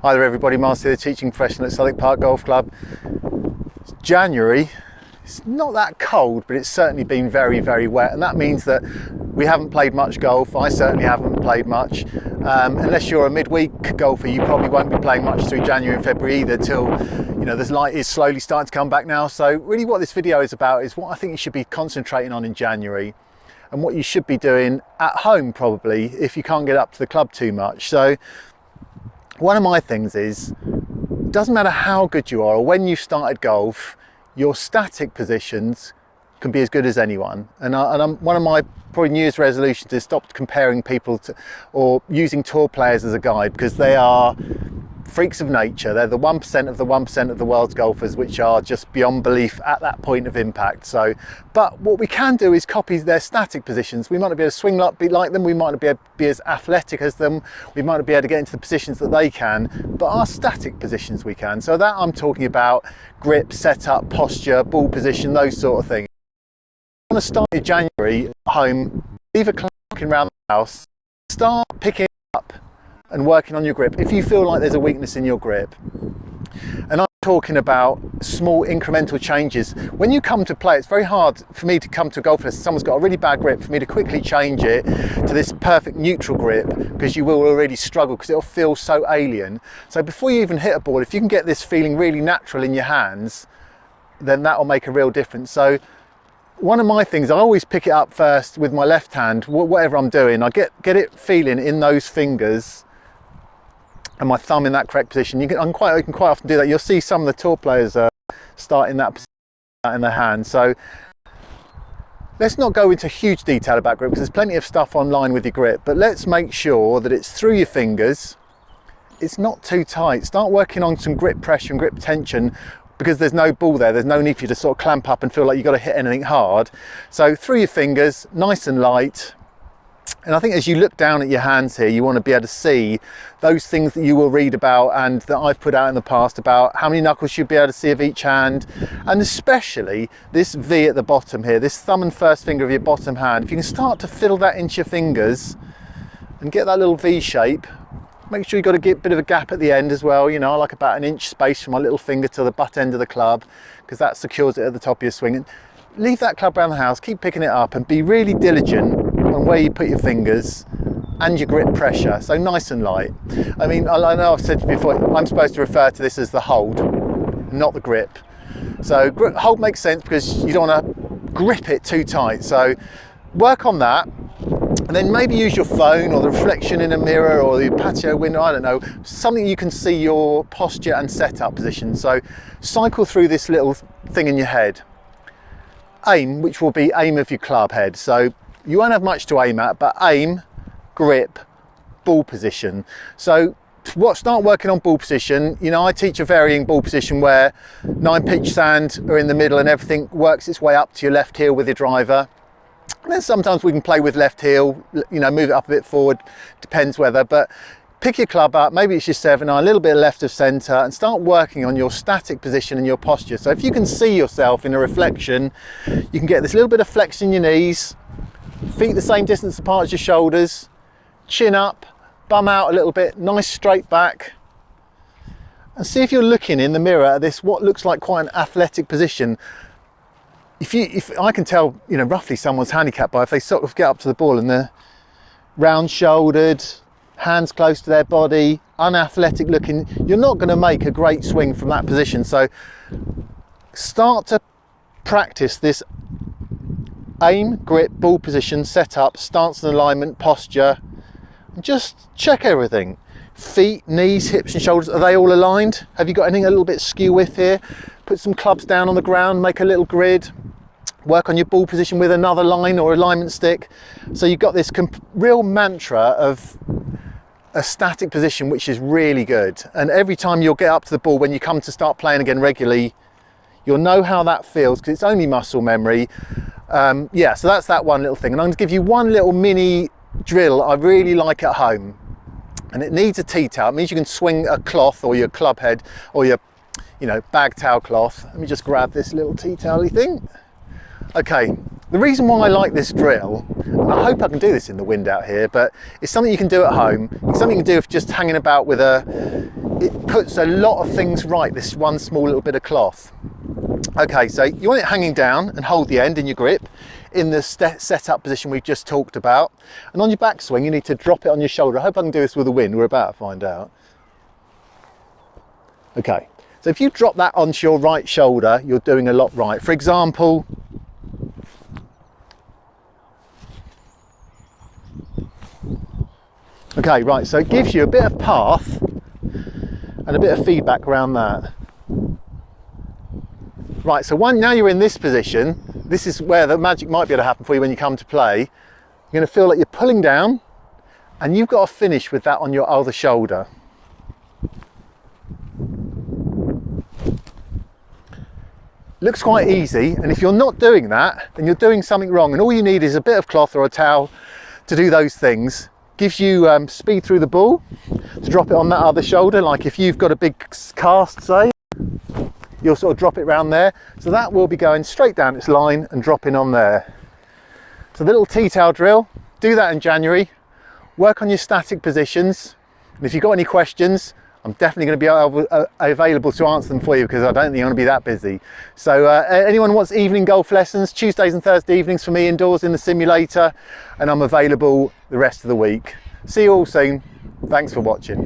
Hi there everybody, Marcus here, teaching professional at Southwick Park Golf Club. It's January, it's not that cold, but it's certainly been very, very wet, and that means that we haven't played much golf. I certainly haven't played much. Unless you're a midweek golfer, you probably won't be playing much through January and February either till, you know, the light is slowly starting to come back now. So really what this video is about is what I think you should be concentrating on in January and what you should be doing at home probably if you can't get up to the club too much. So one of my things is, it doesn't matter how good you are or when you started golf, your static positions can be as good as anyone. And one of my probably New Year's resolutions is stop comparing people to or using tour players as a guide, because they are freaks of nature. They're the 1% of the 1% of the world's golfers, which are just beyond belief at that point of impact. So, but what we can do is copy their static positions. We might not be able to swing like them, we might not be able to be as athletic as them, we might not be able to get into the positions that they can, but our static positions we can. So that I'm talking about grip, setup, posture, ball position, those sort of things. You want to start your January at home, leave a clanking around the house, start picking up and working on your grip if you feel like there's a weakness in your grip. And I'm talking about small incremental changes. When you come to play, it's very hard for me to come to a golf lesson, someone's got a really bad grip, for me to quickly change it to this perfect neutral grip, because you will already struggle because it'll feel so alien. So before you even hit a ball, if you can get this feeling really natural in your hands, then that will make a real difference. So one of my things, I always pick it up first with my left hand, whatever I'm doing, I get it feeling in those fingers and my thumb in that correct position. I can quite often do that. You'll see some of the tour players start in that position in their hand. So let's not go into huge detail about grip, because there's plenty of stuff online with your grip, but let's make sure that it's through your fingers, it's not too tight. Start working on some grip pressure and grip tension, because there's no ball there, there's no need for you to sort of clamp up and feel like you've got to hit anything hard. So through your fingers, nice and light. And I think as you look down at your hands here, you want to be able to see those things that you will read about and that I've put out in the past about how many knuckles you'll be able to see of each hand, and especially this V at the bottom here, this thumb and first finger of your bottom hand. If you can start to fill that into your fingers and get that little V shape, make sure you've got a bit of a gap at the end as well. You know, I like about an inch space from my little finger to the butt end of the club, because that secures it at the top of your swing. And leave that club around the house, keep picking it up, and be really diligent on where you put your fingers and your grip pressure. So nice and light. I mean, I know I've said to you before, I'm supposed to refer to this as the hold, not the grip. So hold makes sense because you don't want to grip it too tight. So work on that. And then maybe use your phone or the reflection in a mirror or the patio window, I don't know, something you can see your posture and setup position. So cycle through this little thing in your head. Aim, which will be aim of your club head. So you won't have much to aim at, but aim, grip, ball position. So start working on ball position. You know, I teach a varying ball position where 9-pitch sand are in the middle and everything works its way up to your left heel with your driver. And then sometimes we can play with left heel, you know, move it up a bit forward, depends whether, but pick your club up, maybe it's your 7-iron, a little bit left of centre, and start working on your static position and your posture. So if you can see yourself in a reflection, you can get this little bit of flex in your knees, feet the same distance apart as your shoulders, chin up, bum out a little bit, nice straight back. And see if you're looking in the mirror at this, what looks like quite an athletic position. If I can tell, you know, roughly someone's handicapped by if they sort of get up to the ball and they're round shouldered, hands close to their body, unathletic looking, you're not going to make a great swing from that position. So start to practice this aim, grip, ball position, setup, stance and alignment, posture, and just check everything. Feet, knees, hips and shoulders, are they all aligned? Have you got anything a little bit skew with here? Put some clubs down on the ground, make a little grid, work on your ball position with another line or alignment stick. So you've got this real mantra of a static position, which is really good. And every time you'll get up to the ball, when you come to start playing again regularly, you'll know how that feels, because it's only muscle memory. Yeah, so that's that one little thing. And I'm going to give you one little mini drill I really like at home. And it needs a tea towel. It means you can swing a cloth or your club head or your, you know, bag towel cloth. Let me just grab this little tea towel-y thing. Okay, the reason why I like this drill, and I hope I can do this in the wind out here, but it's something you can do at home. It's something you can do if just hanging about with it puts a lot of things right, this one small little bit of cloth. Okay, so you want it hanging down and hold the end in your grip in the set-up position we've just talked about. And on your backswing, you need to drop it on your shoulder. I hope I can do this with the wind, we're about to find out. Okay, so if you drop that onto your right shoulder, you're doing a lot right. For example, okay, right, so it gives you a bit of path and a bit of feedback around that. Right, so now you're in this position, this is where the magic might be able to happen for you when you come to play. You're going to feel like you're pulling down and you've got to finish with that on your other shoulder. Looks quite easy, and if you're not doing that, then you're doing something wrong, and all you need is a bit of cloth or a towel to do those things. Gives you speed through the ball to drop it on that other shoulder, like if you've got a big cast, say, you'll sort of drop it round there, so that will be going straight down its line and dropping on there. So the little tea towel drill, do that in January, work on your static positions, and if you've got any questions, I'm definitely going to be available to answer them for you, because I don't think I'm going to be that busy. So anyone who wants evening golf lessons, Tuesdays and Thursday evenings for me indoors in the simulator, and I'm available the rest of the week. See you all soon. Thanks for watching.